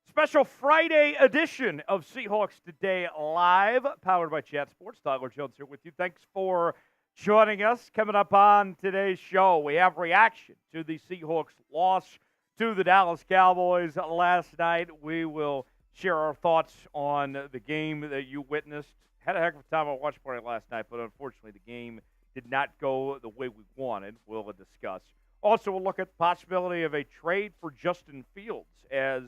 Special Friday edition of Seahawks Today Live, powered by Chat Sports. Tyler Jones here with you. Thanks for joining us. Coming up on today's show, we have reaction to the Seahawks' loss to the Dallas Cowboys last night. We will share our thoughts on the game that you witnessed. Had a heck of a time at watch party last night, but unfortunately the game did not go the way we wanted. We'll discuss. Also, we'll look at the possibility of a trade for Justin Fields, as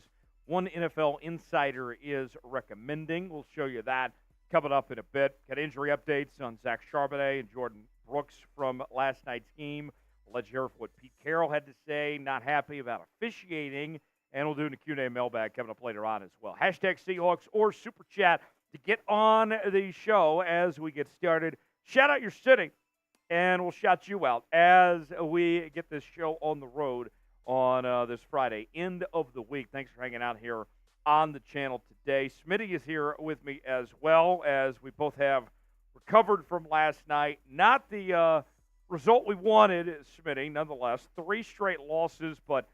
one NFL insider is recommending. We'll show you that coming up in a bit. Got injury updates on Zach Charbonnet and Jordyn Brooks from last night's game. We'll let you hear what Pete Carroll had to say. Not happy about officiating. And we'll do a Q&A mailbag coming up later on as well. Hashtag Seahawks or Super Chat to get on the show as we get started. Shout out your city, and we'll shout you out as we get this show on the road on this Friday, end of the week. Thanks for hanging out here on the channel today. Smitty is here with me as well, as we both have recovered from last night. Not the result we wanted, Smitty, nonetheless. 3 straight losses, but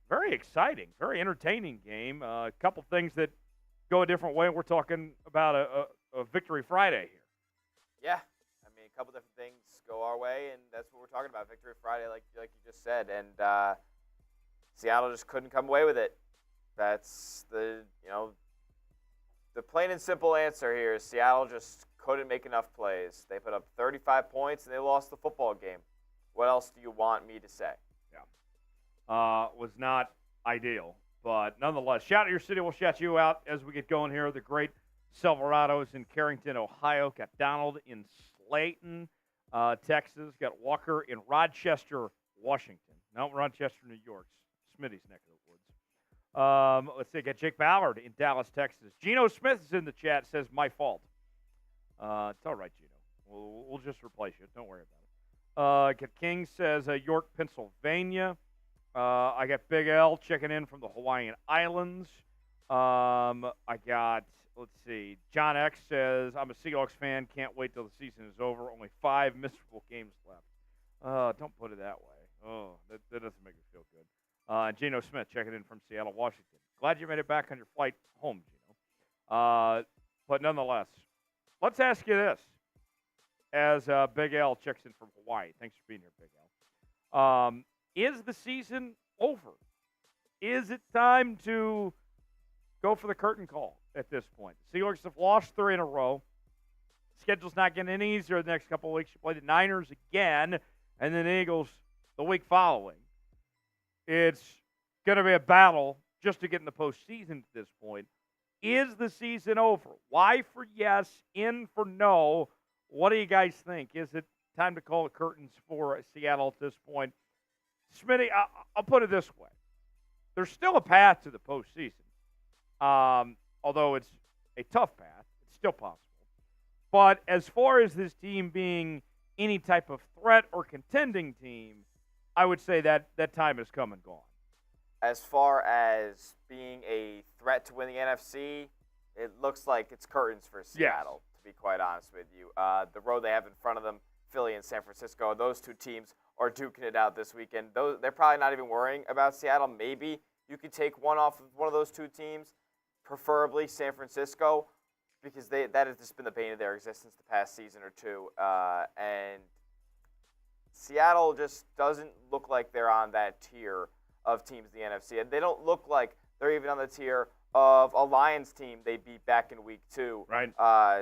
very exciting, very entertaining game. A couple things that go a different way. We're talking about a Victory Friday here. Yeah. A couple different things go our way, and that's what we're talking about, Victory Friday, like you just said. And Seattle just couldn't come away with it. That's the plain and simple answer here is Seattle just couldn't make enough plays. They put up 35 points, and they lost the football game. What else do you want me to say? Yeah. Was not ideal, but nonetheless, shout out your city. We'll shout you out as we get going here. The great Silverados in Carrington, Ohio. Got Donald in Slayton, Texas. Got Walker in Rochester, Washington. No, Rochester, New York. Smitty's neck of the woods. Let's see. Got Jake Ballard in Dallas, Texas. Geno Smith is in the chat. Says my fault. It's all right, Geno. We'll just replace you. Don't worry about it. Got King says York, Pennsylvania. I got Big L checking in from the Hawaiian Islands. I got. Let's see. John X says, I'm a Seahawks fan. Can't wait till the season is over. Only 5 miserable games left. Don't put it that way. Oh, that doesn't make me feel good. Geno Smith checking in from Seattle, Washington. Glad you made it back on your flight home, Geno. But nonetheless, let's ask you this. As Big L checks in from Hawaii. Thanks for being here, Big L. Is the season over? Is it time to go for the curtain call at this point? The Seahawks have lost 3 in a row. Schedule's not getting any easier the next couple of weeks. You play the Niners again, and then the Eagles the week following. It's going to be a battle just to get in the postseason at this point. Is the season over? Y for yes, in for no. What do you guys think? Is it time to call the curtains for Seattle at this point? Smitty, I'll put it this way. There's still a path to the postseason. Although it's a tough path, it's still possible. But as far as this team being any type of threat or contending team, I would say that time has come and gone. As far as being a threat to win the NFC, it looks like it's curtains for Seattle, to be quite honest with you. The road they have in front of them, Philly and San Francisco, those 2 teams are duking it out this weekend. They're probably not even worrying about Seattle. Maybe you could take one off of one of those 2 teams, preferably San Francisco, because that has just been the bane of their existence the past season or 2. And Seattle just doesn't look like they're on that tier of teams in the NFC. And they don't look like they're even on the tier of a Lions team they beat back in week 2. Right.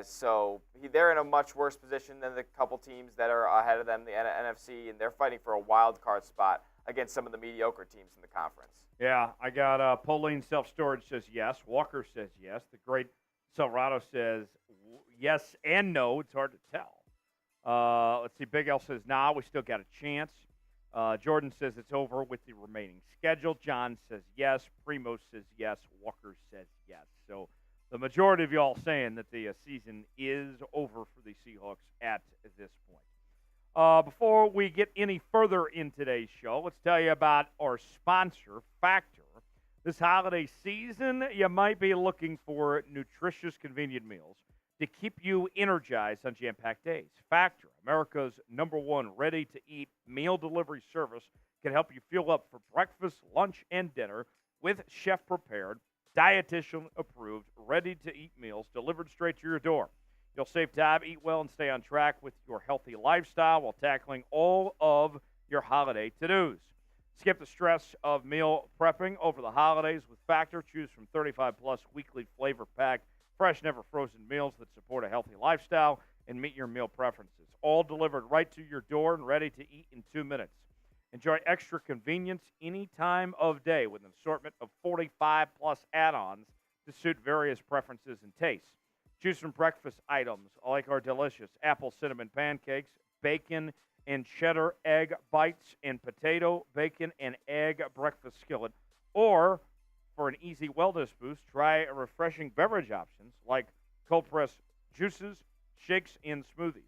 So they're in a much worse position than the couple teams that are ahead of them, the NFC, and they're fighting for a wild card spot against some of the mediocre teams in the conference. Yeah, I got Pauline Self-Storage says yes. Walker says yes. The great Silverado says yes and no. It's hard to tell. Let's see. Big L says, nah, we still got a chance. Jordyn says it's over with the remaining schedule. John says yes. Primo says yes. Walker says yes. So the majority of y'all saying that the season is over for the Seahawks at this point. Before we get any further in today's show, let's tell you about our sponsor, Factor. This holiday season, you might be looking for nutritious, convenient meals to keep you energized on jam-packed days. Factor, America's #1 ready-to-eat meal delivery service, can help you fuel up for breakfast, lunch, and dinner with chef-prepared, dietitian-approved, ready-to-eat meals delivered straight to your door. You'll save time, eat well, and stay on track with your healthy lifestyle while tackling all of your holiday to-dos. Skip the stress of meal prepping over the holidays with Factor. Choose from 35-plus weekly flavor-packed, fresh, never-frozen meals that support a healthy lifestyle and meet your meal preferences. All delivered right to your door and ready to eat in 2 minutes. Enjoy extra convenience any time of day with an assortment of 45-plus add-ons to suit various preferences and tastes. Choose from breakfast items like our delicious apple cinnamon pancakes, bacon and cheddar egg bites, and potato, bacon, and egg breakfast skillet. Or, for an easy wellness boost, try refreshing beverage options like cold-pressed juices, shakes, and smoothies.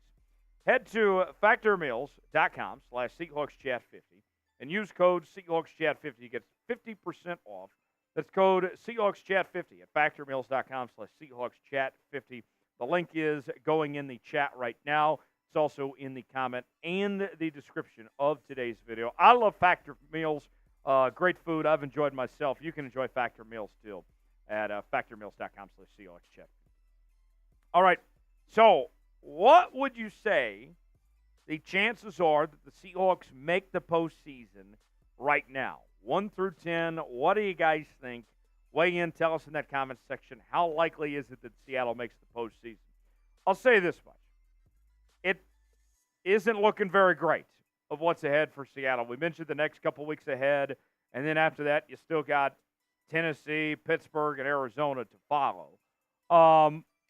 Head to factormeals.com/SeahawksChat50 and use code SeahawksChat50 to get 50% off. That's code SeahawksChat50 at factormeals.com/SeahawksChat50. The link is going in the chat right now. It's also in the comment and the description of today's video. I love Factor Meals. Great food. I've enjoyed myself. You can enjoy Factor Meals too at factormeals.com/SeahawksChat50. All right. So, what would you say the chances are that the Seahawks make the postseason right now? 1 through 10, what do you guys think? Weigh in, tell us in that comment section. How likely is it that Seattle makes the postseason? I'll say this much. It isn't looking very great of what's ahead for Seattle. We mentioned the next couple weeks ahead, and then after that, you still got Tennessee, Pittsburgh, and Arizona to follow.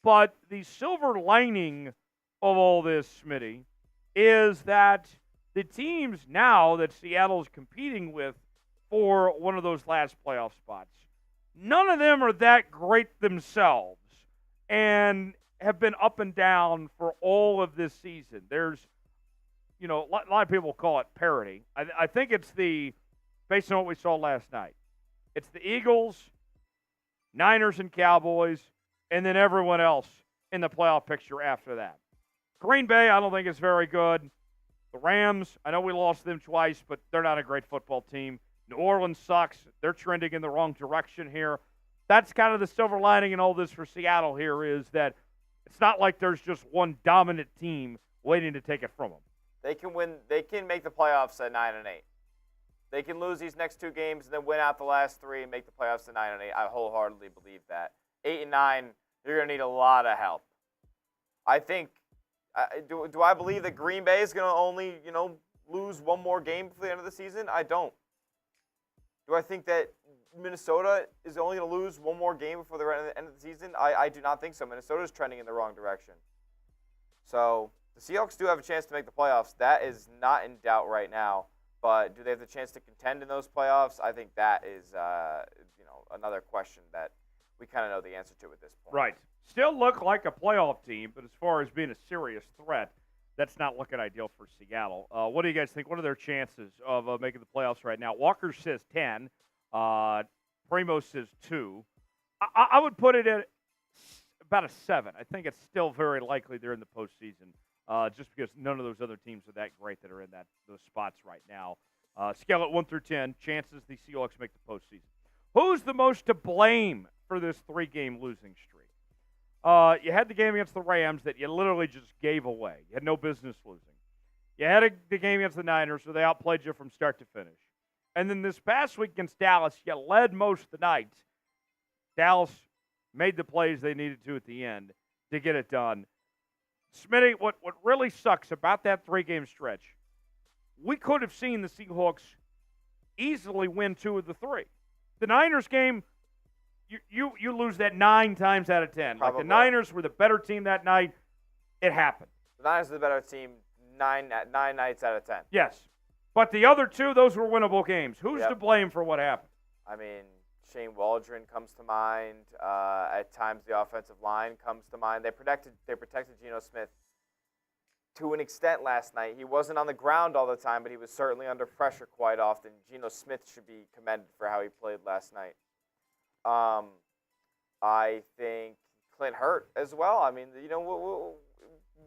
But the silver lining of all this, Smitty, is that the teams now that Seattle's competing with for one of those last playoff spots, none of them are that great themselves and have been up and down for all of this season. There's, a lot of people call it parity. I think it's based on what we saw last night, it's the Eagles, Niners, and Cowboys, and then everyone else in the playoff picture after that. Green Bay, I don't think is very good. The Rams, I know we lost them twice, but they're not a great football team. New Orleans sucks. They're trending in the wrong direction here. That's kind of the silver lining in all this for Seattle here is that it's not like there's just one dominant team waiting to take it from them. They can win. They can make the playoffs at 9-8. They can lose these next 2 games and then win out the last 3 and make the playoffs at 9-8. I wholeheartedly believe that. 8 and 9, you're going to need a lot of help. I think. Do I believe that Green Bay is going to only lose 1 more game before the end of the season? I don't. Do I think that Minnesota is only going to lose 1 more game before the end of the season? I do not think so. Minnesota is trending in the wrong direction. So the Seahawks do have a chance to make the playoffs. That is not in doubt right now. But do they have the chance to contend in those playoffs? I think that is another question that we kind of know the answer to at this point. Right. Still look like a playoff team, but as far as being a serious threat, that's not looking ideal for Seattle. What do you guys think? What are their chances of making the playoffs right now? Walker says 10. Primo says 2. I would put it at about a 7. I think it's still very likely they're in the postseason, just because none of those other teams are that great that are in those spots right now. Scale it 1 through 10. Chances the Seahawks make the postseason. Who's the most to blame for this 3-game losing streak? You had the game against the Rams that you literally just gave away. You had no business losing. You had the game against the Niners where they outplayed you from start to finish. And then this past week against Dallas, you led most of the night. Dallas made the plays they needed to at the end to get it done. Smitty, what really sucks about that 3-game stretch, we could have seen the Seahawks easily win 2 of the 3. The Niners game, you lose that 9 times out of 10. Probably. Like the Niners were the better team that night. It happened. The Niners are the better team 9 nights out of 10. Yes. But the other 2, those were winnable games. Who's to blame for what happened? I mean, Shane Waldron comes to mind. At times, the offensive line comes to mind. They protected Geno Smith to an extent last night. He wasn't on the ground all the time, but he was certainly under pressure quite often. Geno Smith should be commended for how he played last night. I think Clint hurt as well. I mean,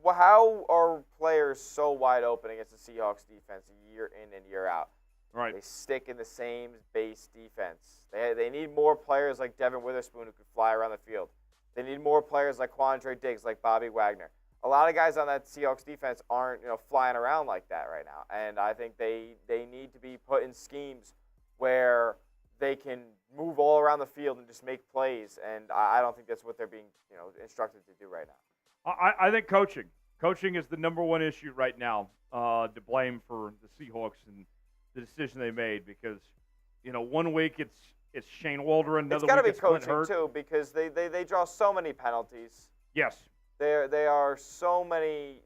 how are players so wide open against the Seahawks defense year in and year out? Right. They stick in the same base defense. They need more players like Devin Witherspoon who could fly around the field. They need more players like Quandre Diggs, like Bobby Wagner. A lot of guys on that Seahawks defense aren't, flying around like that right now. And I think they need to be put in schemes where they can move all around the field and just make plays. And I don't think that's what they're being, instructed to do right now. I think coaching. Coaching is the number one issue right now to blame for the Seahawks and the decision they made because, 1 week it's Shane Waldron, another it's got to week be it's Clint coaching Hurt. too because they draw so many penalties. Yes. There are so many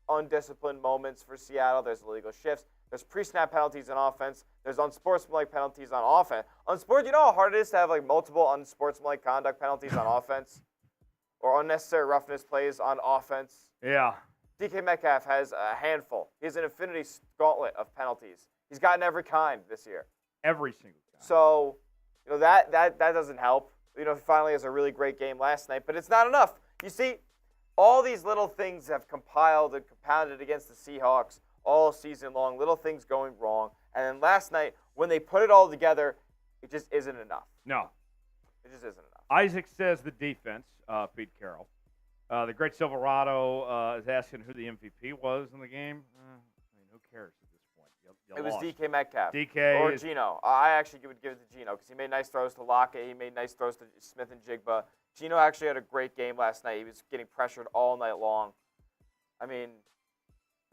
undisciplined moments for Seattle. There's illegal shifts. There's pre-snap penalties on offense. There's unsportsmanlike penalties on offense. You know how hard it is to have multiple unsportsmanlike conduct penalties on offense, or unnecessary roughness plays on offense. Yeah. DK Metcalf has a handful. He has an infinity gauntlet of penalties. He's gotten every kind this year. Every single time. So, that doesn't help. He finally has a really great game last night, but it's not enough. You see, all these little things have compiled and compounded against the Seahawks all season long, little things going wrong. And then last night, when they put it all together, it just isn't enough. No. It just isn't enough. Isaac says the defense, Pete Carroll. The great Silverado is asking who the MVP was in the game. Who cares at this point? You It was lost. DK Metcalf. DK or Geno. I actually would give it to Geno because he made nice throws to Lockett. He made nice throws to Smith and Jigba. Geno actually had a great game last night. He was getting pressured all night long. I mean,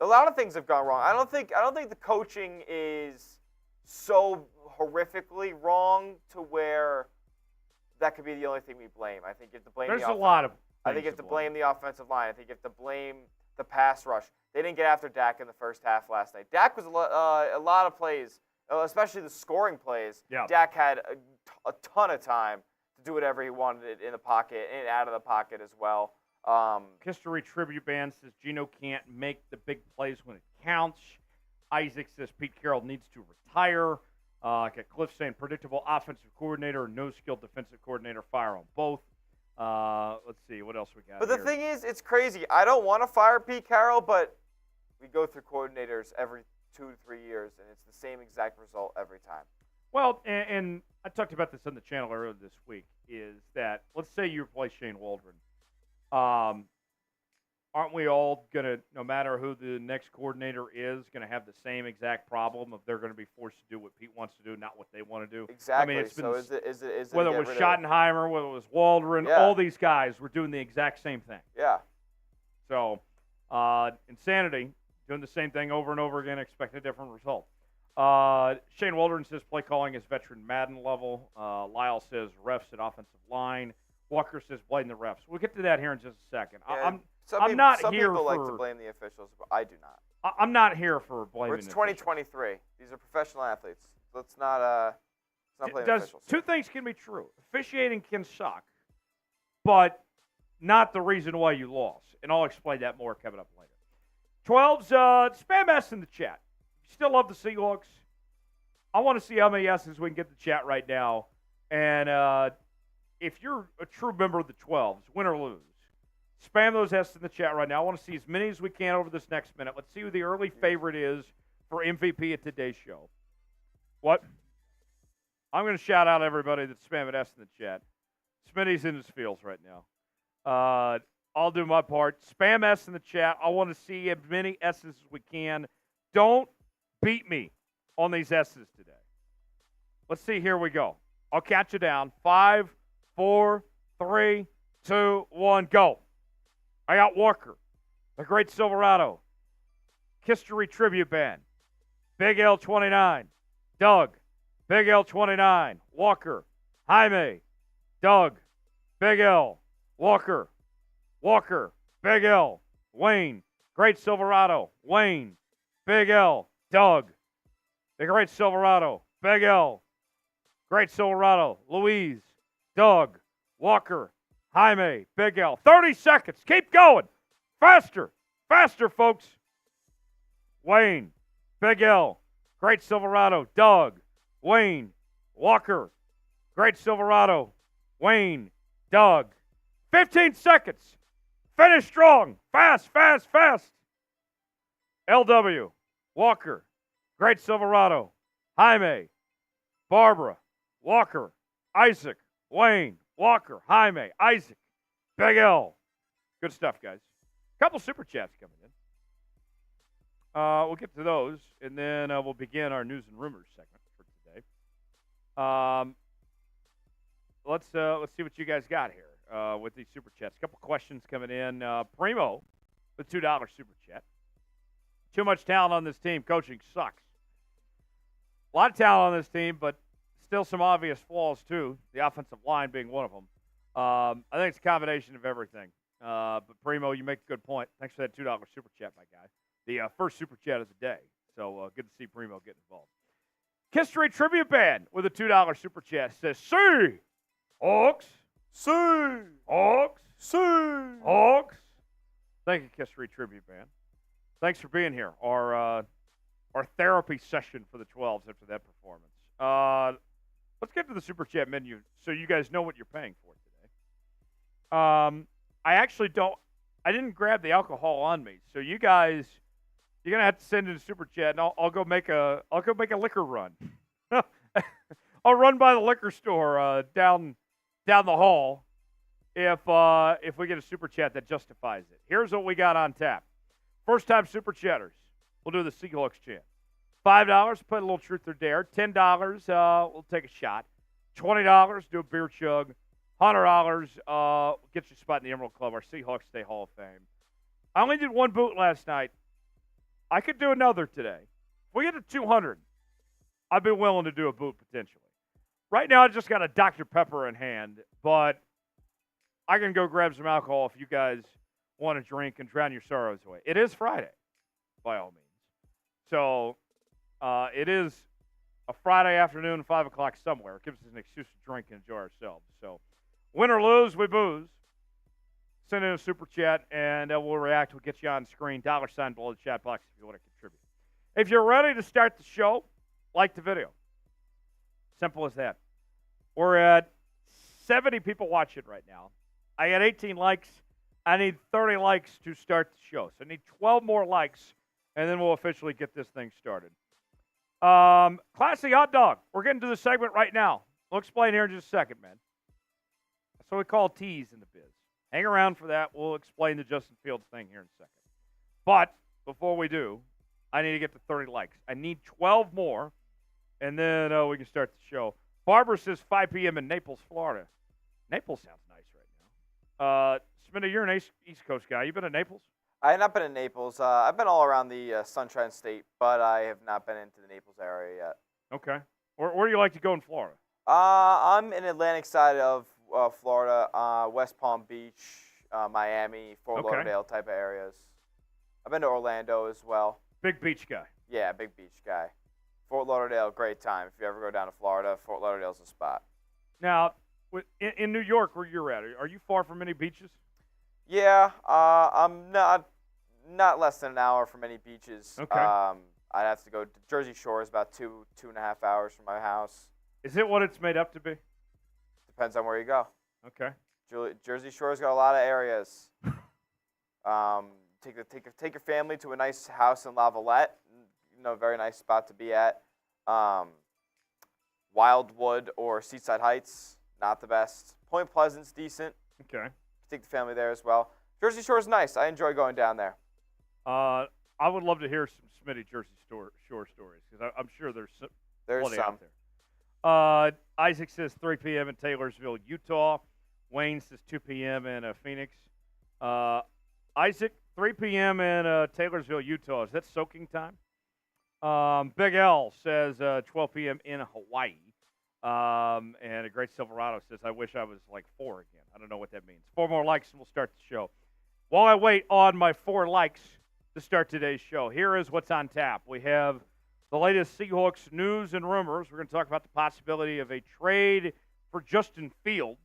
a lot of things have gone wrong. I don't think the coaching is so horrifically wrong to where that could be the only thing we blame. I think you have to blame There's the a lot of I think you have to blame the offensive line. I think you have to blame the pass rush. They didn't get after Dak in the first half last night. Dak was a lot of plays, especially the scoring plays. Yeah. Dak had a ton of time to do whatever he wanted in the pocket and out of the pocket as well. History Tribute Band says Geno can't make the big plays when it counts. Isaac says Pete Carroll needs to retire. Got Cliff saying predictable offensive coordinator, no skilled defensive coordinator, fire on both. Let's see, what else we got But here? the thing is, it's crazy. I don't want to fire Pete Carroll, but we go through coordinators every 2 to 3 years, and it's the same exact result every time. Well, and I talked about this on the channel earlier this week, is that let's say you replace Shane Waldron. Aren't we all going to, no matter who the next coordinator is, going to have the same exact problem of they're going to be forced to do what Pete wants to do, not what they want to do? Exactly. I mean, it's been, so is it whether it was Schottenheimer, whether it was Waldron, all these guys were doing the exact same thing. Yeah. So, insanity, doing the same thing over and over again, expect a different result. Shane Waldron says play calling is veteran Madden level. Lyle says refs at offensive line. Walker says blame the refs. We'll get to that here in just a second. Yeah, Some people like to blame the officials, but I do not. I'm not here for blaming. It's 2023. These are professional athletes. Let's not blame officials. Two things can be true. Officiating can suck, but not the reason why you lost. And I'll explain that more coming up later. 12's spam S in the chat. If you still love the Seahawks, I want to see how many S's we can get in the chat right now. And if you're a true member of the 12s, win or lose, spam those S's in the chat right now. I want to see as many as we can over this next minute. Let's see who the early favorite is for MVP at today's show. What? I'm going to shout out everybody that's spamming S in the chat. Smitty's in his feels right now. I'll do my part. Spam S in the chat. I want to see as many S's as we can. Don't beat me on these S's today. Let's see. Here we go. I'll count you down. 5, 4, 3, 2, 1, go. I got Walker, the great Silverado, History Tribute Band, Big L 29, Doug, Big L 29, Walker, Jaime, Doug, Big L, Walker, Walker, Big L, Wayne, Great Silverado, Wayne, Big L, Doug, the Great Silverado, Big L, Great Silverado, Louise, Doug, Walker, Jaime, Big L. 30 seconds. Keep going. Faster. Faster, folks. Wayne, Big L, Great Silverado, Doug, Wayne, Walker, Great Silverado, Wayne, Doug. 15 seconds. Finish strong. Fast, fast, fast. LW, Walker, Great Silverado, Jaime, Barbara, Walker, Isaac, Wayne, Walker, Jaime, Isaac, Big L. Good stuff, guys. Couple super chats coming in. We'll get to those, and then we'll begin our news and rumors segment for today. Let's see what you guys got here with these super chats. A couple questions coming in. Primo, the $2 super chat. Too much talent on this team. Coaching sucks. A lot of talent on this team, but still some obvious flaws, too. The offensive line being one of them. I think it's a combination of everything. But, Primo, you make a good point. Thanks for that $2 super chat, my guy. The first super chat of the day. So good to see Primo getting involved. History Tribute Band with a $2 super chat says, Seahawks. Seahawks. Thank you, History Tribute Band. Thanks for being here. Our therapy session for the 12s after that performance. Let's get to the super chat menu so you guys know what you're paying for today. I didn't grab the alcohol on me, so you guys, you're gonna have to send in a super chat, and I'll go make a liquor run. I'll run by the liquor store down the hall if we get a super chat that justifies it. Here's what we got on tap. First time super chatters, we'll do the Seahawks chant. $5, put a little truth or dare. $10, we'll take a shot. $20, do a beer chug. $100, get you a spot in the Emerald Club, our Seahawks Day Hall of Fame. I only did one boot last night. I could do another today. If we get to 200, I'd be willing to do a boot potentially. Right now, I just got a Dr. Pepper in hand, but I can go grab some alcohol if you guys want to drink and drown your sorrows away. It is Friday, by all means. So it is a Friday afternoon, 5 o'clock somewhere. It gives us an excuse to drink and enjoy ourselves. So win or lose, we booze. Send in a super chat, and we'll react. We'll get you on screen. $sign below the chat box if you want to contribute. If you're ready to start the show, like the video. Simple as that. We're at 70 people watching right now. I got 18 likes. I need 30 likes to start the show. So I need 12 more likes, and then we'll officially get this thing started. Classy hot dog. We're getting to the segment right now. We'll explain here in just a second, man. That's what we call tease in the biz. Hang around for that. We'll explain the Justin Fields thing here in a second. But before we do, I need to get to 30 likes. I need 12 more, and then we can start the show. Barbara says 5 p.m. in Naples, Florida. Naples sounds nice right now. Smitty, you're an East Coast guy. You been to Naples? I have not been in Naples. I've been all around the Sunshine State, but I have not been into the Naples area yet. Okay. Where do you like to go in Florida? I'm in the Atlantic side of Florida, West Palm Beach, Miami, Fort Lauderdale type of areas. I've been to Orlando as well. Big beach guy. Yeah, big beach guy. Fort Lauderdale, great time. If you ever go down to Florida, Fort Lauderdale's the spot. Now, in New York, where you're at, are you far from any beaches? Yeah, I'm not less than an hour from any beaches. Okay. I'd have to go to Jersey Shore is about 2.5 hours from my house. Is it what it's made up to be? Depends on where you go. Okay. Jersey Shore's got a lot of areas. Take your family to a nice house in Lavalette. Very nice spot to be at. Wildwood or Seaside Heights, not the best. Point Pleasant's decent. Okay. Take the family there as well. Jersey Shore's nice. I enjoy going down there. I would love to hear some Smitty Jersey Shore stories because I'm sure there's some out there. Isaac says 3 p.m. in Taylorsville, Utah. Wayne says 2 p.m. in Phoenix. Isaac, 3 p.m. in Taylorsville, Utah. Is that soaking time? Big L says 12 p.m. in Hawaii. And a great Silverado says, I wish I was like 4 again. I don't know what that means. 4 more likes and we'll start the show. While I wait on my 4 likes to start today's show, here is what's on tap. We have the latest Seahawks news and rumors. We're going to talk about the possibility of a trade for Justin Fields.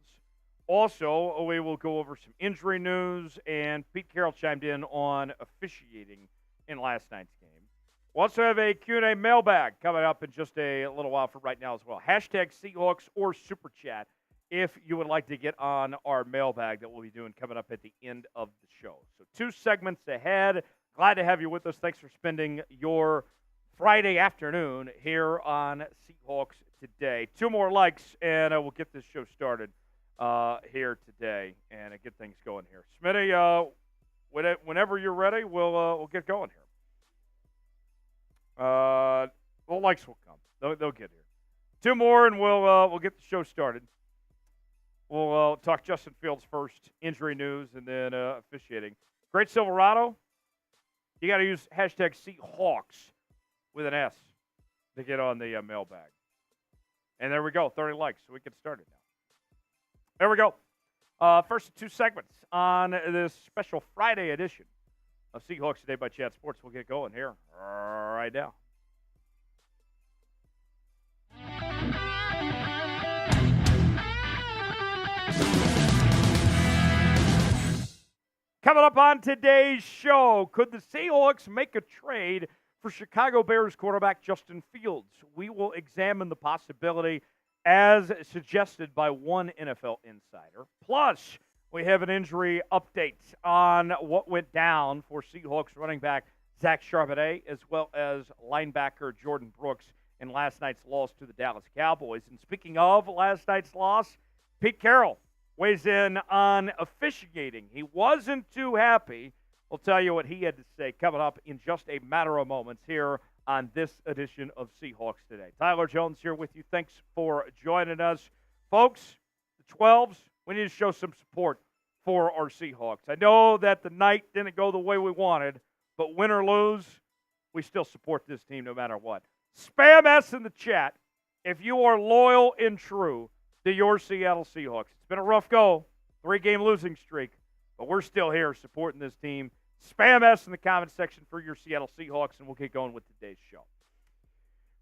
Also, we will go over some injury news, and Pete Carroll chimed in on officiating in last night's game. We'll also have a Q&A mailbag coming up in just a little while from right now as well. Hashtag Seahawks or Super Chat if you would like to get on our mailbag that we'll be doing coming up at the end of the show. So 2 segments ahead. Glad to have you with us. Thanks for spending your Friday afternoon here on Seahawks Today. 2 more likes, and we'll get this show started here today and get things going here. Smitty, whenever you're ready, we'll get going here. Well, likes will come. They'll get here. 2 more, and we'll get the show started. We'll talk Justin Fields first, injury news, and then officiating. Great Silverado, you got to use hashtag Seahawks with an S to get on the mailbag. And there we go, 30 likes, so we can start it now. There we go. First of 2 segments on this special Friday edition of Seahawks Today by Chat Sports. We'll get going here right now. Coming up on today's show, could the Seahawks make a trade for Chicago Bears quarterback Justin Fields? We will examine the possibility as suggested by one NFL insider. Plus, we have an injury update on what went down for Seahawks running back Zach Charbonnet, as well as linebacker Jordyn Brooks in last night's loss to the Dallas Cowboys. And speaking of last night's loss, Pete Carroll weighs in on officiating. He wasn't too happy. We'll tell you what he had to say coming up in just a matter of moments here on this edition of Seahawks Today. Tyler Jones here with you. Thanks for joining us. Folks, the 12s, we need to show some support for our Seahawks. I know that the night didn't go the way we wanted, but win or lose, we still support this team no matter what. Spam S in the chat if you are loyal and true to your Seattle Seahawks. It's been a rough go, 3-game losing streak, but we're still here supporting this team. Spam S in the comment section for your Seattle Seahawks, and we'll get going with today's show.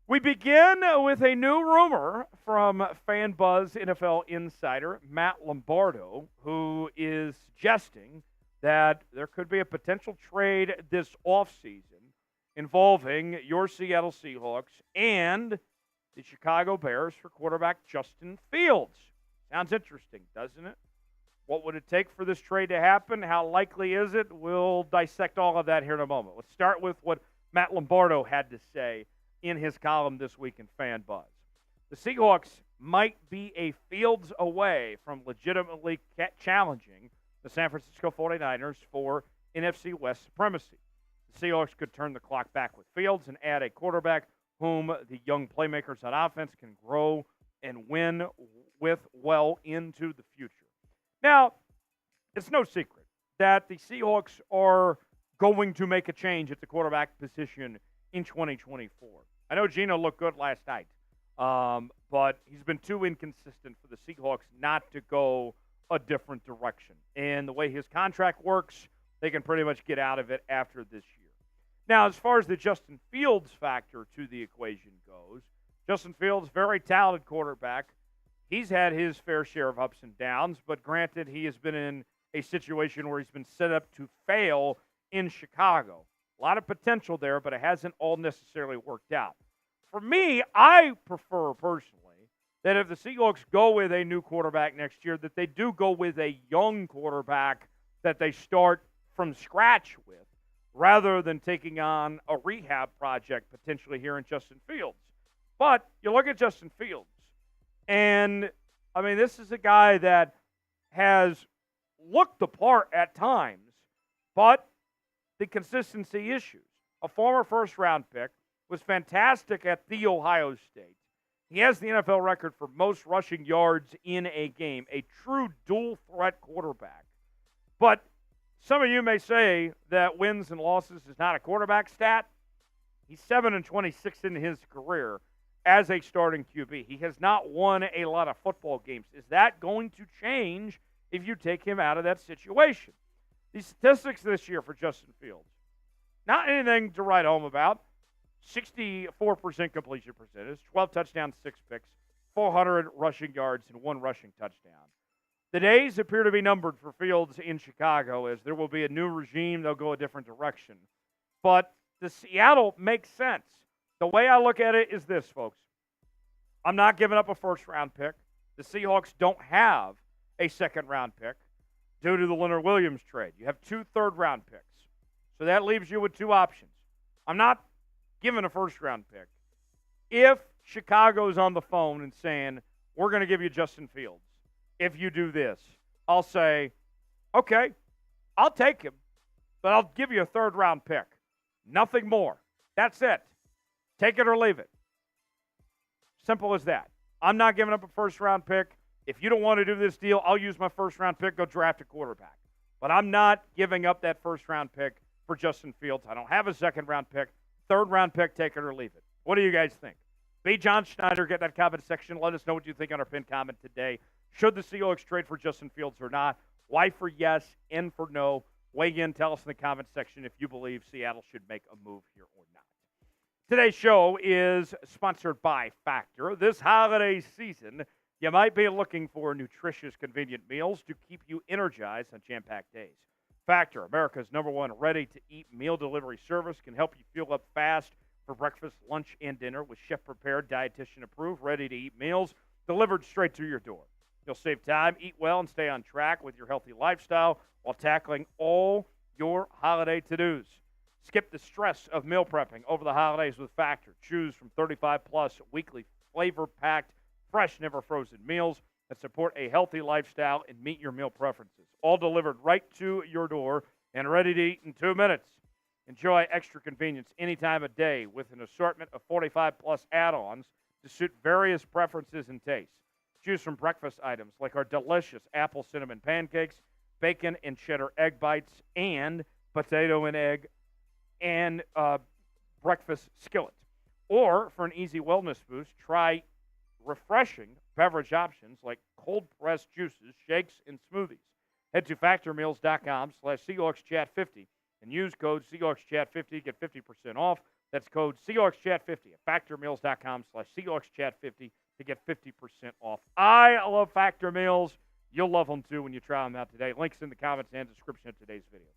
We begin with a new rumor from FanBuzz NFL insider Matt Lombardo, who is suggesting that there could be a potential trade this offseason involving your Seattle Seahawks and the Chicago Bears for quarterback Justin Fields. Sounds interesting, doesn't it? What would it take for this trade to happen? How likely is it? We'll dissect all of that here in a moment. Let's start with what Matt Lombardo had to say in his column this week in FanBuzz. The Seahawks might be a Fields away from legitimately challenging the San Francisco 49ers for NFC West supremacy. The Seahawks could turn the clock back with Fields and add a quarterback whom the young playmakers on offense can grow and win with well into the future. Now, it's no secret that the Seahawks are going to make a change at the quarterback position in 2024. I know Geno looked good last night, but he's been too inconsistent for the Seahawks not to go a different direction. And the way his contract works, they can pretty much get out of it after this year. Now, as far as the Justin Fields factor to the equation goes, Justin Fields, very talented quarterback. He's had his fair share of ups and downs, but granted, he has been in a situation where he's been set up to fail in Chicago. A lot of potential there, but it hasn't all necessarily worked out. For me, I prefer personally that if the Seahawks go with a new quarterback next year, that they do go with a young quarterback that they start from scratch with, rather than taking on a rehab project potentially here in Justin Fields. But you look at Justin Fields, and, I mean, this is a guy that has looked the part at times, but the consistency issues. A former first-round pick, was fantastic at The Ohio State. He has the NFL record for most rushing yards in a game, a true dual-threat quarterback. But some of you may say that wins and losses is not a quarterback stat. He's 7-26 in his career as a starting QB. He has not won a lot of football games. Is that going to change if you take him out of that situation? The statistics this year for Justin Fields, not anything to write home about. 64% completion percentage, 12 touchdowns, 6 picks, 400 rushing yards, and 1 rushing touchdown. The days appear to be numbered for Fields in Chicago, as there will be a new regime. They'll go a different direction. But the Seattle makes sense. The way I look at it is this, folks. I'm not giving up a first-round pick. The Seahawks don't have a second-round pick due to the Leonard Williams trade. You have 2 third-round picks. So that leaves you with 2 options. I'm not given a first-round pick. If Chicago's on the phone and saying, we're going to give you Justin Fields if you do this, I'll say, okay, I'll take him, but I'll give you a third-round pick. Nothing more. That's it. Take it or leave it. Simple as that. I'm not giving up a first-round pick. If you don't want to do this deal, I'll use my first-round pick, go draft a quarterback. But I'm not giving up that first-round pick for Justin Fields. I don't have a second-round pick. Third-round pick, take it or leave it. What do you guys think? B. John Schneider, get in that comment section. Let us know what you think on our pinned comment today. Should the Seahawks trade for Justin Fields or not? Y for yes, N for no. Weigh in, tell us in the comment section if you believe Seattle should make a move here or not. Today's show is sponsored by Factor. This holiday season, you might be looking for nutritious, convenient meals to keep you energized on jam-packed days. Factor, America's #1 ready-to-eat meal delivery service, can help you fuel up fast for breakfast, lunch, and dinner with chef-prepared, dietitian-approved, ready-to-eat meals delivered straight to your door. You'll save time, eat well, and stay on track with your healthy lifestyle while tackling all your holiday to-dos. Skip the stress of meal prepping over the holidays with Factor. Choose from 35-plus weekly flavor-packed, fresh, never-frozen meals that support a healthy lifestyle and meet your meal preferences. All delivered right to your door and ready to eat in 2 minutes. Enjoy extra convenience any time of day with an assortment of 45-plus add-ons to suit various preferences and tastes. Choose from breakfast items like our delicious apple cinnamon pancakes, bacon and cheddar egg bites, and potato and egg and breakfast skillet. Or for an easy wellness boost, try refreshing beverage options like cold-pressed juices, shakes, and smoothies. Head to factormeals.com/SeahawksChat50 and use code SeahawksChat50 to get 50% off. That's code SeahawksChat50 at factormeals.com/SeahawksChat50 to get 50% off. I love Factor Meals. You'll love them too when you try them out today. Links in the comments and description of today's video.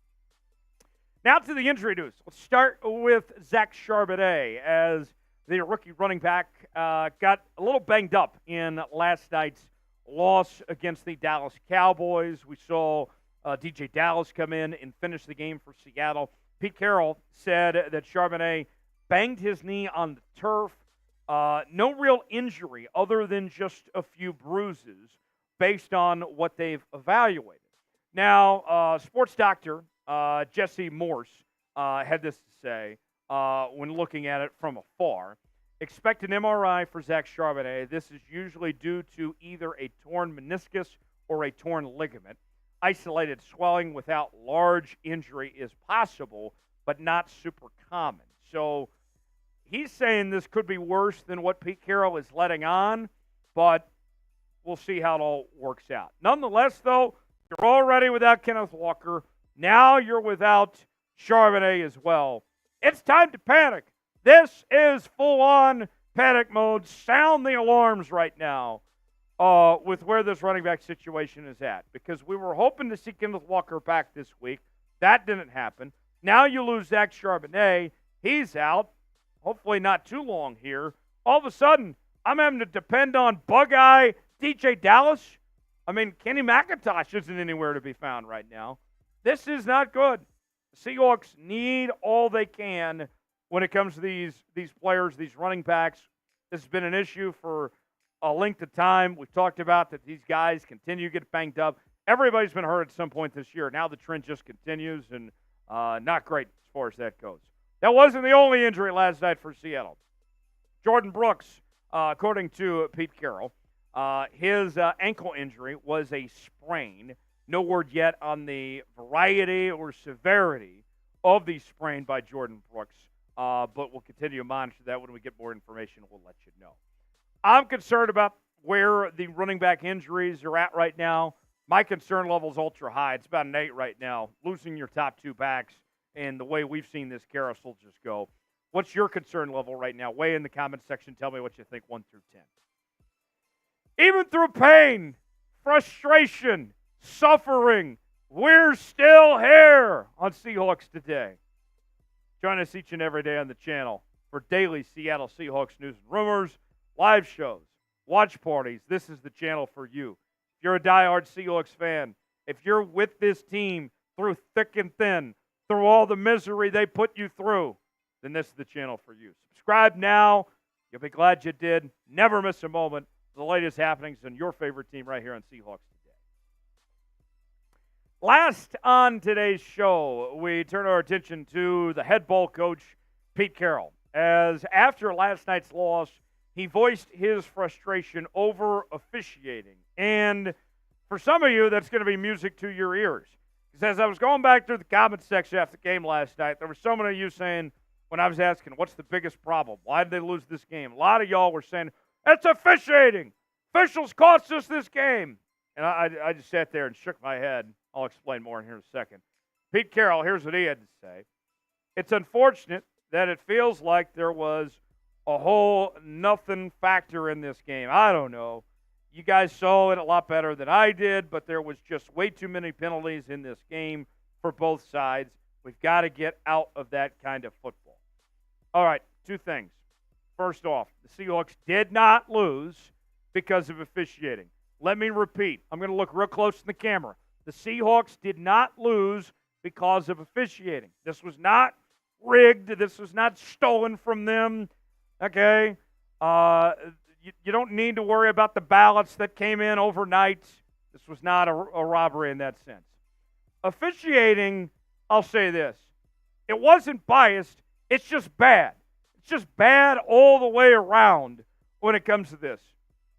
Now to the injury news. Let's start with Zach Charbonnet, as the rookie running back got a little banged up in last night's loss against the Dallas Cowboys. We saw DJ Dallas come in and finish the game for Seattle. Pete Carroll said that Charbonnet banged his knee on the turf. No real injury other than just a few bruises based on what they've evaluated. Now, sports doctor Jesse Morse had this to say when looking at it from afar. Expect an MRI for Zach Charbonnet. This is usually due to either a torn meniscus or a torn ligament. Isolated swelling without large injury is possible, but not super common. So he's saying this could be worse than what Pete Carroll is letting on, but we'll see how it all works out. Nonetheless, though, you're already without Kenneth Walker. Now you're without Charbonnet as well. It's time to panic. This is full-on panic mode. Sound the alarms right now with where this running back situation is at, because we were hoping to see Kenneth Walker back this week. That didn't happen. Now you lose Zach Charbonnet. He's out. Hopefully not too long here. All of a sudden, I'm having to depend on Bug-Eye DJ Dallas. I mean, Kenny McIntosh isn't anywhere to be found right now. This is not good. The Seahawks need all they can when it comes to these players, these running backs. This has been an issue for a length of time. We've talked about that these guys continue to get banged up. Everybody's been hurt at some point this year. Now the trend just continues, and not great as far as that goes. That wasn't the only injury last night for Seattle. Jordyn Brooks, according to Pete Carroll, his ankle injury was a sprain. No word yet on the variety or severity of the sprain by Jordyn Brooks, but we'll continue to monitor that. When we get more information, we'll let you know. I'm concerned about where the running back injuries are at right now. My concern level is ultra high. It's about an 8 right now. Losing your top 2 backs and the way we've seen this carousel just go. What's your concern level right now? Weigh in the comment section. Tell me what you think, 1 through 10. Even through pain, frustration, suffering, we're still here on Seahawks Today. Join us each and every day on the channel for daily Seattle Seahawks news and rumors, live shows, watch parties. This is the channel for you. If you're a diehard Seahawks fan, if you're with this team through thick and thin, through all the misery they put you through, then this is the channel for you. Subscribe now. You'll be glad you did. Never miss a moment. The latest happenings on your favorite team right here on Seahawks Today. Last on today's show, we turn our attention to the head ball coach, Pete Carroll, as after last night's loss, he voiced his frustration over officiating. And for some of you, that's going to be music to your ears. Because as I was going back through the comments section after the game last night, there were so many of you saying, when I was asking, what's the biggest problem? Why did they lose this game? A lot of y'all were saying, it's officiating. Officials cost us this game. And I just sat there and shook my head. I'll explain more in here in a second. Pete Carroll, here's what he had to say. It's unfortunate that it feels like there was a whole nothing factor in this game. I don't know. You guys saw it a lot better than I did, but there was just way too many penalties in this game for both sides. We've got to get out of that kind of football. All right, two things. First off, the Seahawks did not lose because of officiating. Let me repeat. I'm going to look real close in the camera. The Seahawks did not lose because of officiating. This was not rigged. This was not stolen from them. Okay? You don't need to worry about the ballots that came in overnight. This was not a robbery in that sense. Officiating, I'll say this. It wasn't biased. It's just bad. It's just bad all the way around when it comes to this.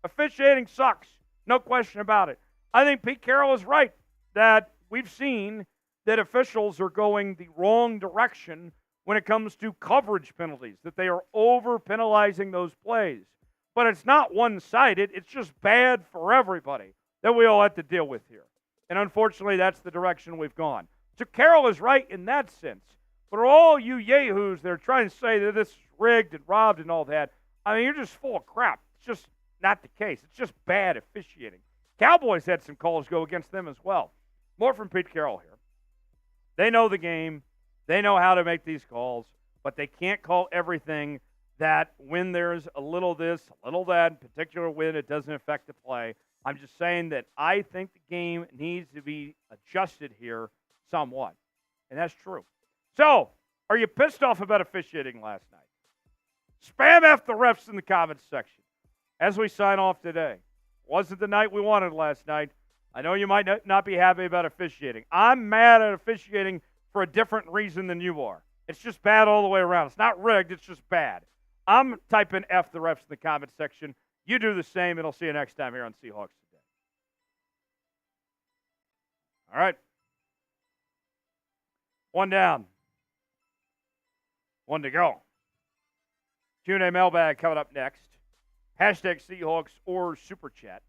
Officiating sucks. No question about it. I think Pete Carroll is right that we've seen that officials are going the wrong direction when it comes to coverage penalties, that they are over-penalizing those plays. But it's not one-sided. It's just bad for everybody that we all have to deal with here. And unfortunately, that's the direction we've gone. So Carroll is right in that sense. But all you yahoos that are trying to say that this is rigged and robbed and all that, I mean, you're just full of crap. It's just not the case. It's just bad officiating. Cowboys had some calls go against them as well. More from Pete Carroll here. They know the game. They know how to make these calls, but they can't call everything that when there's a little this, a little that, in particular when it doesn't affect the play. I'm just saying that I think the game needs to be adjusted here somewhat, and that's true. So, are you pissed off about officiating last night? Spam F the refs in the comments section as we sign off today. Wasn't the night we wanted last night. I know you might not be happy about officiating. I'm mad at officiating for a different reason than you are. It's just bad all the way around. It's not rigged. It's just bad. I'm typing F the refs in the comments section. You do the same, and I'll see you next time here on Seahawks Today. All right. One down. One to go. Q&A mailbag coming up next. Hashtag Seahawks or Super Chat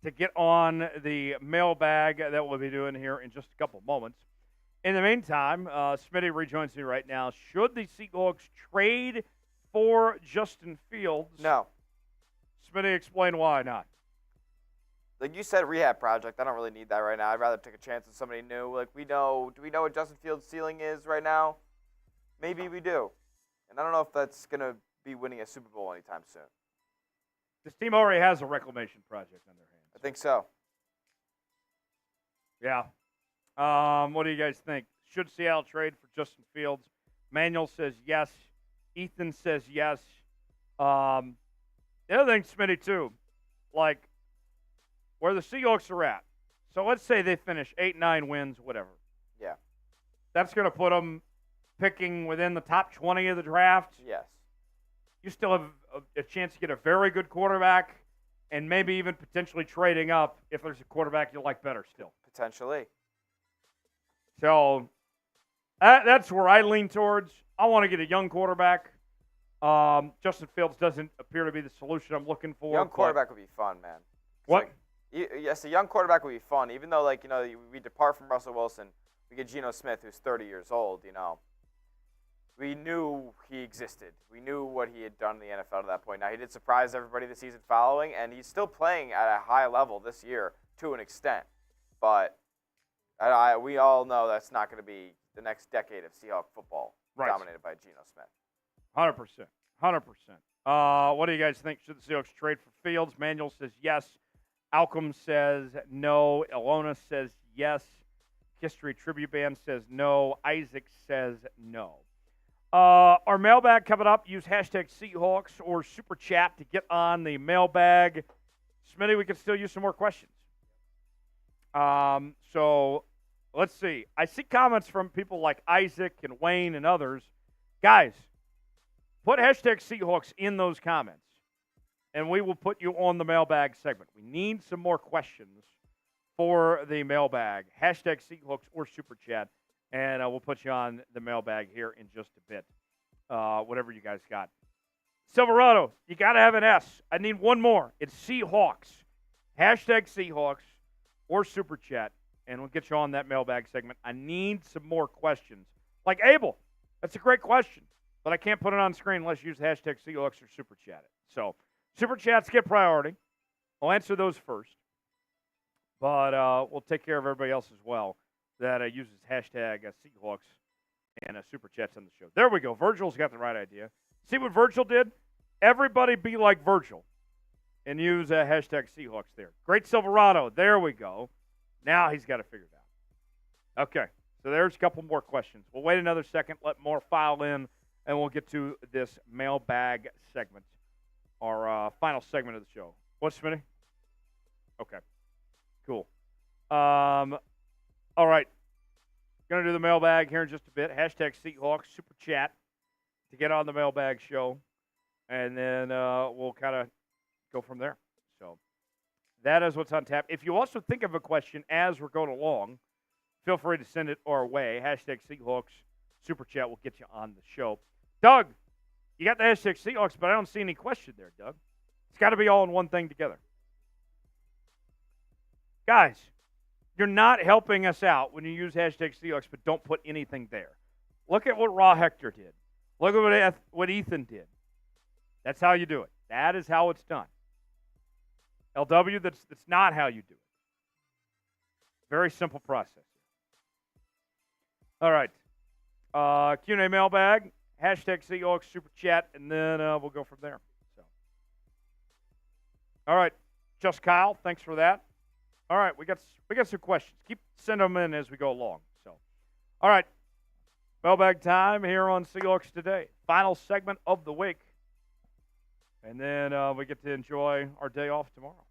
to get on the mailbag that we'll be doing here in just a couple moments. In the meantime, Smitty rejoins me right now. Should the Seahawks trade for Justin Fields? No. Smitty, explain why not. Like you said, rehab project. I don't really need that right now. I'd rather take a chance on somebody new. Like do we know what Justin Fields' ceiling is right now? Maybe we do. And I don't know if that's going to be winning a Super Bowl anytime soon. This team already has a reclamation project on their hands. I think so. Yeah. What do you guys think? Should Seattle trade for Justin Fields? Manuel says yes. Ethan says yes. The other thing, Smitty, too, like where the Seahawks are at. So let's say they finish 8-9 wins, whatever. Yeah. That's going to put them picking within the top 20 of the draft. Yes. You still have a chance to get a very good quarterback and maybe even potentially trading up if there's a quarterback you like better still. Potentially. So that's where I lean towards. I want to get a young quarterback. Justin Fields doesn't appear to be the solution I'm looking for. Young quarterback would be fun, man. What? Yes, a young quarterback would be fun. Even though, we depart from Russell Wilson, we get Geno Smith, who's 30 years old, We knew he existed. We knew what he had done in the NFL to that point. Now, he did surprise everybody the season following, and he's still playing at a high level this year to an extent. But we all know that's not going to be the next decade of Seahawks football dominated by Geno Smith. 100%. 100%. What do you guys think? Should the Seahawks trade for Fields? Manuel says yes. Alcom says no. Ilona says yes. History Tribute Band says no. Isaac says no. Our mailbag coming up. Use hashtag Seahawks or Super Chat to get on the mailbag. Smitty, we can still use some more questions. So let's see. I see comments from people like Isaac and Wayne and others. Guys, put hashtag Seahawks in those comments, and we will put you on the mailbag segment. We need some more questions for the mailbag. Hashtag Seahawks or Super Chat, and we'll put you on the mailbag here in just a bit. Whatever you guys got. Silverado, you got to have an S. I need one more. It's Seahawks. Hashtag Seahawks or Super Chat, and we'll get you on that mailbag segment. I need some more questions. Like Abel, that's a great question, but I can't put it on screen unless you use hashtag Seahawks or Super Chat it. So Super Chats get priority. I'll answer those first, but we'll take care of everybody else as well that uses hashtag Seahawks and Super Chats on the show. There we go. Virgil's got the right idea. See what Virgil did? Everybody be like Virgil and use hashtag Seahawks there. Great Silverado. There we go. Now he's got to figure it out. Okay, so there's a couple more questions. We'll wait another second, let more file in, and we'll get to this mailbag segment, our final segment of the show. What's Smitty? Okay, cool. All right, going to do the mailbag here in just a bit. Hashtag Seahawks, Super Chat to get on the mailbag show, and then we'll kind of go from there. So that is what's on tap. If you also think of a question as we're going along, feel free to send it our way. Hashtag Seahawks, Super Chat will get you on the show. Doug, you got the hashtag Seahawks, but I don't see any question there, Doug. It's got to be all in one thing together. Guys, you're not helping us out when you use hashtag Seahawks, but don't put anything there. Look at what Raw Hector did. Look at what Ethan did. That's how you do it. That is how it's done. LW, that's not how you do it. Very simple process. All right. Q&A mailbag, hashtag Seahawks, Super Chat, and then we'll go from there. So, all right. Just Kyle, thanks for that. All right, we got some questions. Keep sending them in as we go along. So, all right. Mailbag time here on Seahawks Today. Final segment of the week. And then we get to enjoy our day off tomorrow.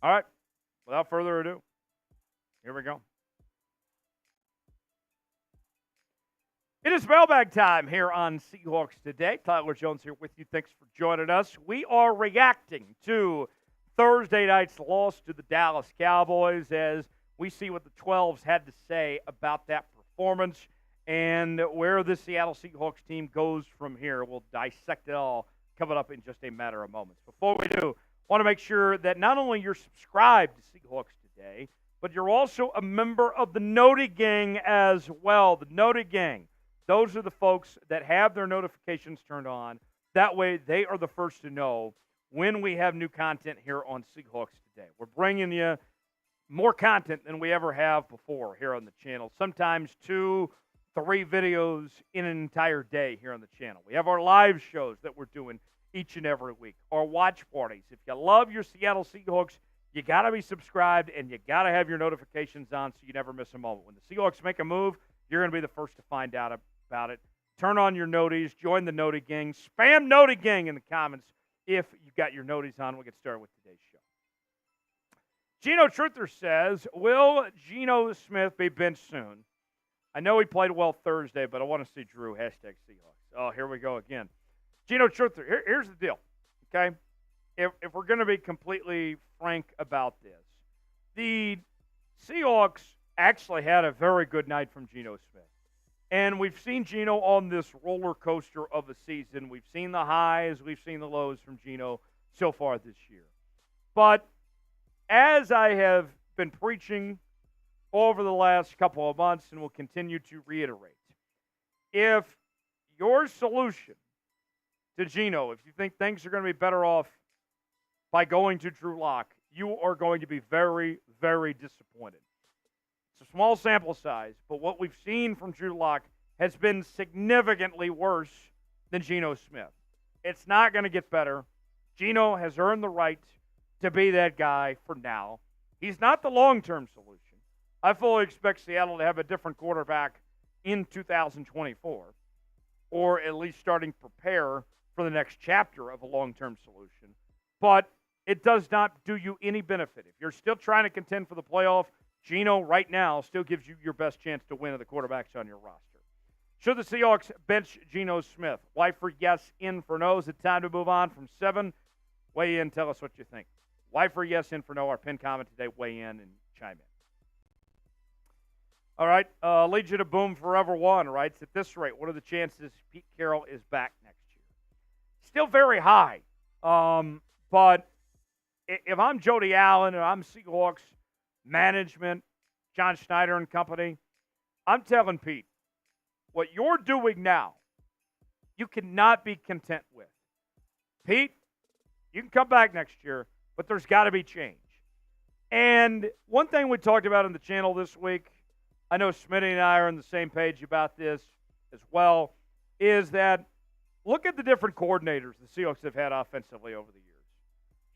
All right. Without further ado, here we go. It is mailbag time here on Seahawks Today. Tyler Jones here with you. Thanks for joining us. We are reacting to Thursday night's loss to the Dallas Cowboys as we see what the 12s had to say about that performance and where the Seattle Seahawks team goes from here. We'll dissect it all coming up in just a matter of moments. Before we do, I want to make sure that not only you're subscribed to Seahawks Today, but you're also a member of the Noti Gang as well. The Noti Gang, those are the folks that have their notifications turned on. That way, they are the first to know when we have new content here on Seahawks Today. We're bringing you more content than we ever have before here on the channel. Sometimes 2-3 videos in an entire day here on the channel. We have our live shows that we're doing each and every week, our watch parties. If you love your Seattle Seahawks, you got to be subscribed and you got to have your notifications on so you never miss a moment. When the Seahawks make a move, you're going to be the first to find out about it. Turn on your noties, join the Noti Gang, spam Noti Gang in the comments if you got your noties on. We'll get started with today's show. Geno Truther says, will Geno Smith be benched soon? I know he played well Thursday, but I want to see Drew, hashtag Seahawks. Oh, here we go again. Geno Truther, here's the deal, okay? If we're going to be completely frank about this, the Seahawks actually had a very good night from Geno Smith. And we've seen Geno on this roller coaster of a season. We've seen the highs, we've seen the lows from Geno so far this year. But as I have been preaching over the last couple of months and will continue to reiterate, if your solution to Geno, if you think things are going to be better off by going to Drew Lock, you are going to be very, very disappointed. It's a small sample size, but what we've seen from Drew Lock has been significantly worse than Geno Smith. It's not going to get better. Geno has earned the right to be that guy for now. He's not the long-term solution. I fully expect Seattle to have a different quarterback in 2024. or at least starting to prepare for the next chapter of a long-term solution. But it does not do you any benefit. If you're still trying to contend for the playoff, Geno right now still gives you your best chance to win of the quarterbacks on your roster. Should the Seahawks bench Geno Smith? Y for yes, in for no. Is it time to move on from 7? Weigh in, tell us what you think. Y for yes, in for no. Our pinned comment today. Weigh in and chime in. All right, Legion of Boom Forever One writes, at this rate, what are the chances Pete Carroll is back next year? Still very high. But if I'm Jody Allen and I'm Seahawks management, John Schneider and company, I'm telling Pete, what you're doing now, you cannot be content with. Pete, you can come back next year, but there's got to be change. And one thing we talked about on the channel this week, I know Smitty and I are on the same page about this as well, is that look at the different coordinators the Seahawks have had offensively over the years.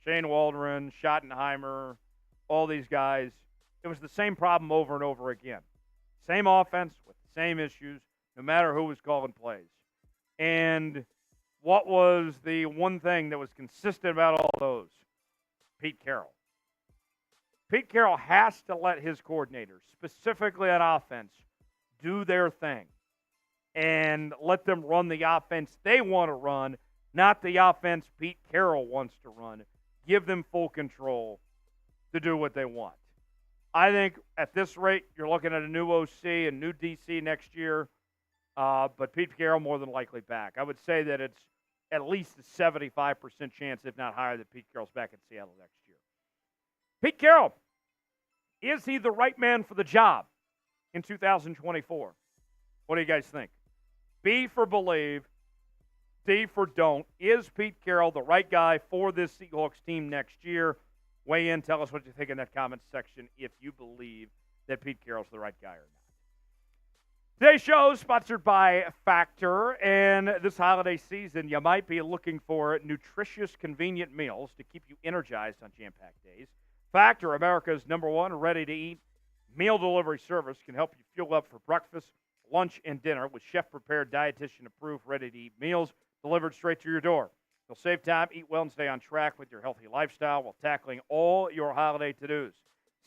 Shane Waldron, Schottenheimer, all these guys. It was the same problem over and over again. Same offense with the same issues, no matter who was calling plays. And what was the one thing that was consistent about all those? Pete Carroll. Pete Carroll has to let his coordinators, specifically on offense, do their thing and let them run the offense they want to run, not the offense Pete Carroll wants to run. Give them full control to do what they want. I think at this rate, you're looking at a new OC and new DC next year, but Pete Carroll more than likely back. I would say that it's at least a 75% chance, if not higher, that Pete Carroll's back in Seattle next year. Pete Carroll, is he the right man for the job in 2024? What do you guys think? B for believe, D for don't. Is Pete Carroll the right guy for this Seahawks team next year? Weigh in, tell us what you think in that comment section if you believe that Pete Carroll's the right guy or not. Today's show is sponsored by Factor, and this holiday season, you might be looking for nutritious, convenient meals to keep you energized on jam-packed days. Factor, America's #1 ready-to-eat meal delivery service, can help you fuel up for breakfast, lunch, and dinner with chef-prepared, dietitian-approved, ready-to-eat meals delivered straight to your door. You'll save time, eat well, and stay on track with your healthy lifestyle while tackling all your holiday to-dos.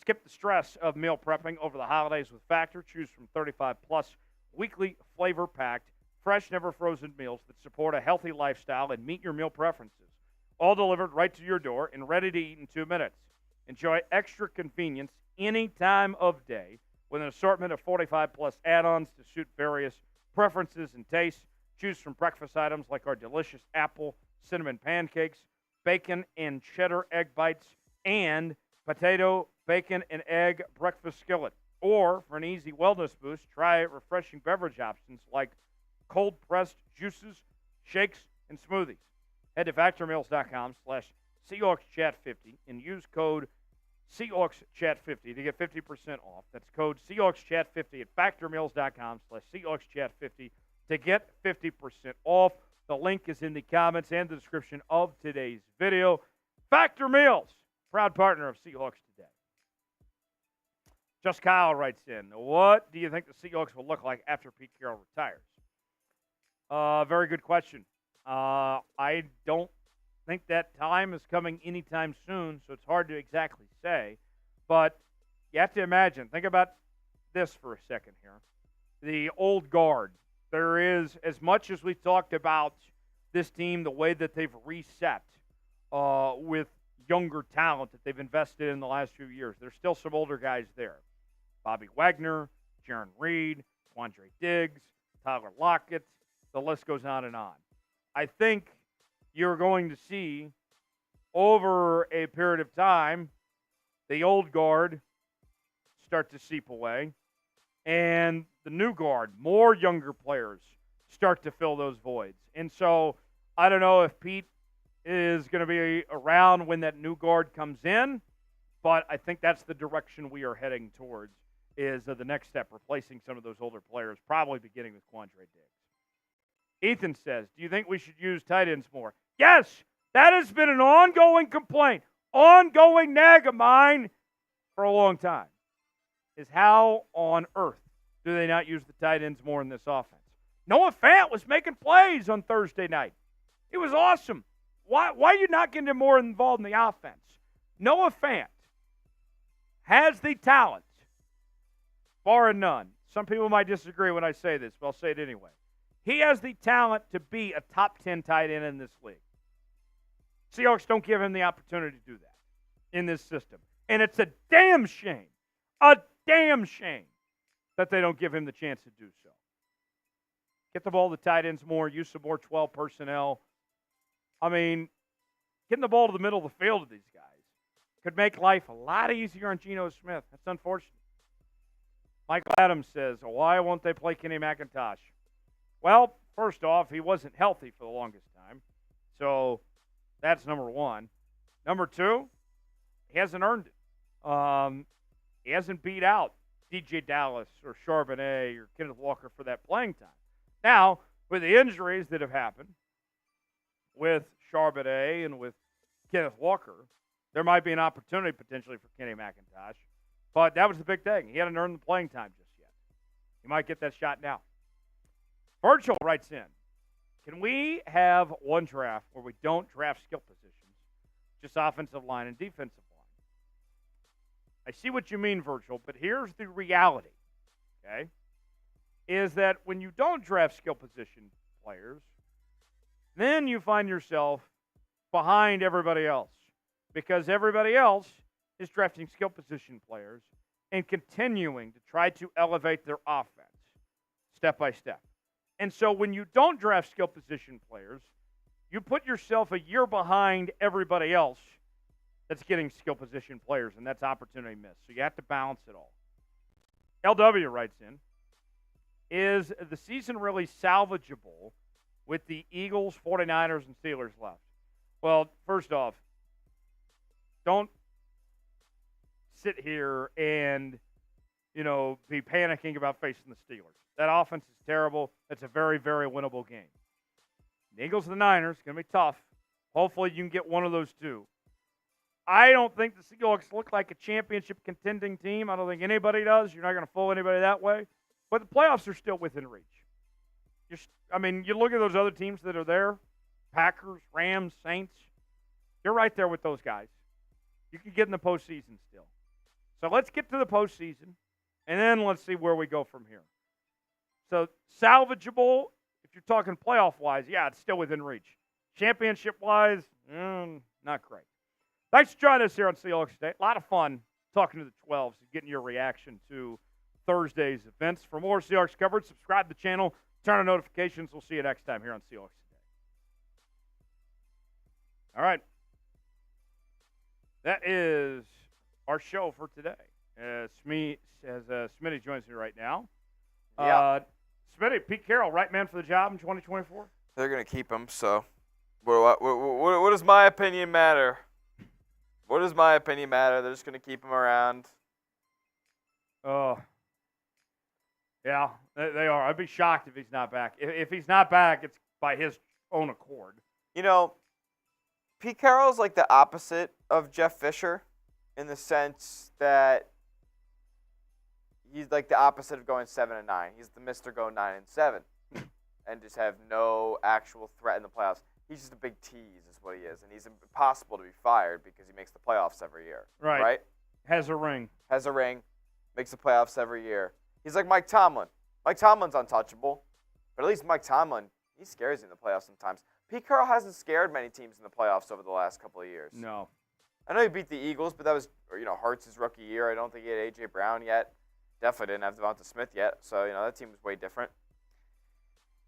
Skip the stress of meal prepping over the holidays with Factor. Choose from 35-plus weekly flavor-packed, fresh, never-frozen meals that support a healthy lifestyle and meet your meal preferences. All delivered right to your door and ready to eat in 2 minutes. Enjoy extra convenience any time of day with an assortment of 45-plus add-ons to suit various preferences and tastes. Choose from breakfast items like our delicious apple cinnamon pancakes, bacon and cheddar egg bites, and potato, bacon, and egg breakfast skillet. Or, for an easy wellness boost, try refreshing beverage options like cold-pressed juices, shakes, and smoothies. Head to factormeals.com/SeahawksChat50 and use code SeahawksChat50 to get 50% off. That's code SeahawksChat50 at factormeals.com/SeahawksChat50 to get 50% off. The link is in the comments and the description of today's video. Factor Meals, proud partner of Seahawks Today. Just Kyle writes in, what do you think the Seahawks will look like after Pete Carroll retires? Very good question. I don't think that time is coming anytime soon, so it's hard to exactly say. But you have to imagine, think about this for a second here. The old guard. There is, as much as we talked about this team, the way that they've reset with younger talent that they've invested in the last few years, there's still some older guys there. Bobby Wagner, Jaron Reed, Quandre Diggs, Tyler Lockett, the list goes on and on. I think you're going to see over a period of time the old guard start to seep away and the new guard, more younger players, start to fill those voids. And so I don't know if Pete is going to be around when that new guard comes in, but I think that's the direction we are heading towards, is the next step, replacing some of those older players, probably beginning with Quandre Diggs. Ethan says, do you think we should use tight ends more? Yes, that has been an ongoing complaint, ongoing nag of mine for a long time, is how on earth do they not use the tight ends more in this offense? Noah Fant was making plays on Thursday night. He was awesome. Why are you not getting him more involved in the offense? Noah Fant has the talent, bar none. Some people might disagree when I say this, but I'll say it anyway. He has the talent to be a top 10 tight end in this league. Seahawks don't give him the opportunity to do that in this system. And it's a damn shame that they don't give him the chance to do so. Get the ball to tight ends more, use some more 12 personnel. I mean, getting the ball to the middle of the field to these guys could make life a lot easier on Geno Smith. That's unfortunate. Michael Adams says, why won't they play Kenny McIntosh? Well, first off, he wasn't healthy for the longest time. So that's number one. Number two, he hasn't earned it. He hasn't beat out DJ Dallas or Charbonnet or Kenneth Walker for that playing time. Now, with the injuries that have happened with Charbonnet and with Kenneth Walker, there might be an opportunity potentially for Kenny McIntosh. But that was the big thing. He hadn't earned the playing time just yet. He might get that shot now. Virgil writes in, can we have one draft where we don't draft skill positions, just offensive line and defensive line? I see what you mean, Virgil, but here's the reality, okay, is that when you don't draft skill position players, then you find yourself behind everybody else because everybody else is drafting skill position players and continuing to try to elevate their offense step by step. And so when you don't draft skill position players, you put yourself a year behind everybody else that's getting skill position players, and that's opportunity missed. So you have to balance it all. LW writes in, is the season really salvageable with the Eagles, 49ers, and Steelers left? Well, first off, don't sit here and, be panicking about facing the Steelers. That offense is terrible. It's a very, very winnable game. The Eagles and the Niners, going to be tough. Hopefully you can get one of those two. I don't think the Seahawks look like a championship contending team. I don't think anybody does. You're not going to fool anybody that way. But the playoffs are still within reach. You look at those other teams that are there, Packers, Rams, Saints. You're right there with those guys. You can get in the postseason still. So let's get to the postseason, and then let's see where we go from here. So salvageable, if you're talking playoff-wise, yeah, it's still within reach. Championship-wise, not great. Thanks for joining us here on Seahawks Today. A lot of fun talking to the 12s and getting your reaction to Thursday's events. For more Seahawks coverage, subscribe to the channel, turn on notifications. We'll see you next time here on Seahawks Today. All right. That is our show for today. Smitty joins me right now. Yeah. Smitty, Pete Carroll, right man for the job in 2024? They're going to keep him, so what does my opinion matter? What does my opinion matter? They're just going to keep him around. Oh, yeah, they are. I'd be shocked if he's not back. If he's not back, it's by his own accord. Pete Carroll's like the opposite of Jeff Fisher in the sense that he's like the opposite of going 7-9. He's the Mr. Go 9-7 and just have no actual threat in the playoffs. He's just a big tease is what he is, and he's impossible to be fired because he makes the playoffs every year. Right? Has a ring. Makes the playoffs every year. He's like Mike Tomlin. Mike Tomlin's untouchable, but at least Mike Tomlin, he scares you in the playoffs sometimes. Pete Carroll hasn't scared many teams in the playoffs over the last couple of years. No. I know he beat the Eagles, but that was, Hurts' rookie year. I don't think he had A.J. Brown yet. Definitely didn't have Devonta Smith yet, so, that team was way different.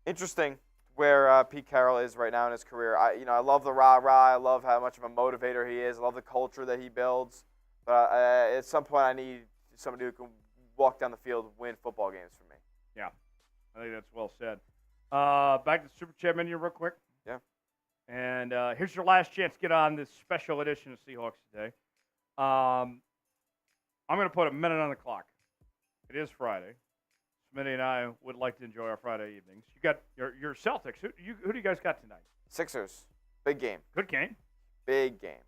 Interesting where Pete Carroll is right now in his career. I love the rah-rah. I love how much of a motivator he is. I love the culture that he builds. But at some point, I need somebody who can walk down the field and win football games for me. Yeah, I think that's well said. Back to the Super Chat menu real quick. Yeah. And here's your last chance to get on this special edition of Seahawks Today. I'm going to put a minute on the clock. It is Friday. Smitty and I would like to enjoy our Friday evenings. You got your Celtics. Who do you guys got tonight? Sixers. Big game. Good game. Big game.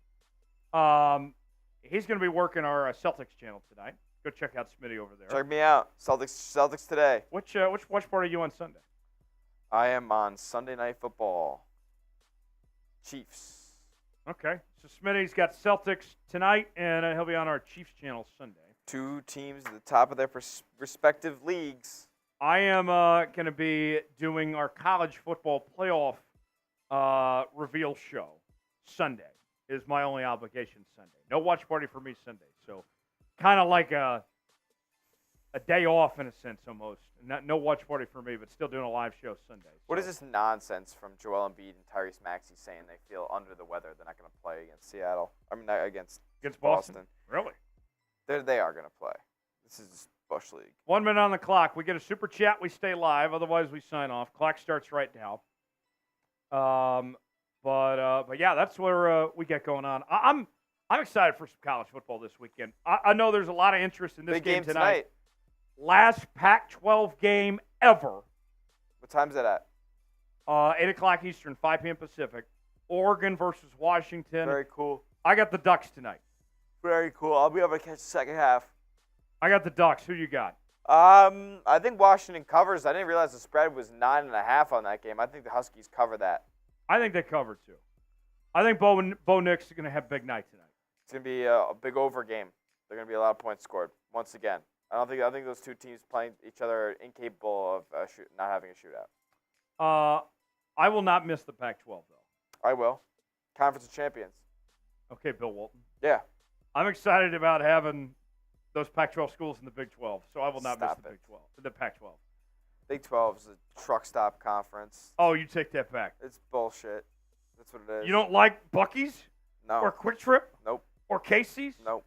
He's going to be working our Celtics channel tonight. Go check out Smitty over there. Check me out. Celtics Today. Which watch party are you on Sunday? I am on Sunday Night Football. Chiefs. Okay. So Smitty's got Celtics tonight, and he'll be on our Chiefs channel Sunday. Two teams at the top of their respective leagues. I am going to be doing our college football playoff reveal show Sunday. Is my only obligation Sunday. No watch party for me Sunday. So kind of like a day off in a sense almost. No watch party for me, but still doing a live show Sunday. What is this nonsense from Joel Embiid and Tyrese Maxey saying they feel under the weather? They're not going to play against Seattle. I mean, against Boston. Really? They are going to play. This is Bush League. 1 minute on the clock. We get a super chat. We stay live. Otherwise, we sign off. Clock starts right now. But yeah, that's where we get going on. I'm excited for some college football this weekend. I know there's a lot of interest in this Big game tonight. Last Pac-12 game ever. What time's it at? 8 o'clock Eastern, 5 p.m. Pacific. Oregon versus Washington. Very cool. I got the Ducks tonight. Very cool. I'll be able to catch the second half. I got the Ducks. Who you got? I think Washington covers. I didn't realize the spread was 9.5 on that game. I think the Huskies cover that. I think they cover too. I think Bo Nix is going to have a big night tonight. It's going to be a big over game. There are going to be a lot of points scored once again. I think those two teams playing each other are incapable of not having a shootout. I will not miss the Pac-12 though. I will. Conference of Champions. Okay, Bill Walton. Yeah. I'm excited about having those Pac-12 schools in the Big 12, so I will not miss the Big 12, the Pac-12. Big 12 is a truck stop conference. Oh, you take that back. It's bullshit. That's what it is. You don't like Buc-ee's? No. Or Quick Trip? Nope. Or Casey's? Nope.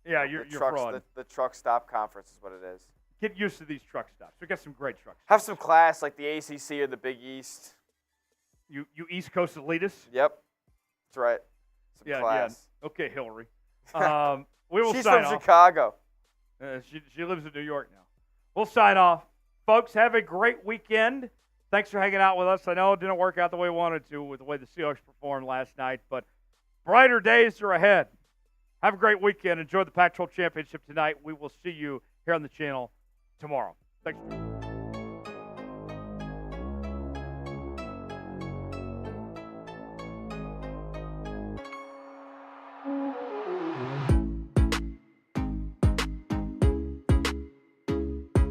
Yeah, you're fraud. The truck stop conference is what it is. Get used to these truck stops. We got some great truck stops. Have some class like the ACC or the Big East. You East Coast elitists? Yep. That's right. Some class. Yeah. Okay, Hillary. We will She's sign from off. Chicago. She lives in New York now. We'll sign off. Folks, have a great weekend. Thanks for hanging out with us. I know it didn't work out the way we wanted to with the way the Seahawks performed last night, but brighter days are ahead. Have a great weekend. Enjoy the Pac-12 Championship tonight. We will see you here on the channel tomorrow. Thanks.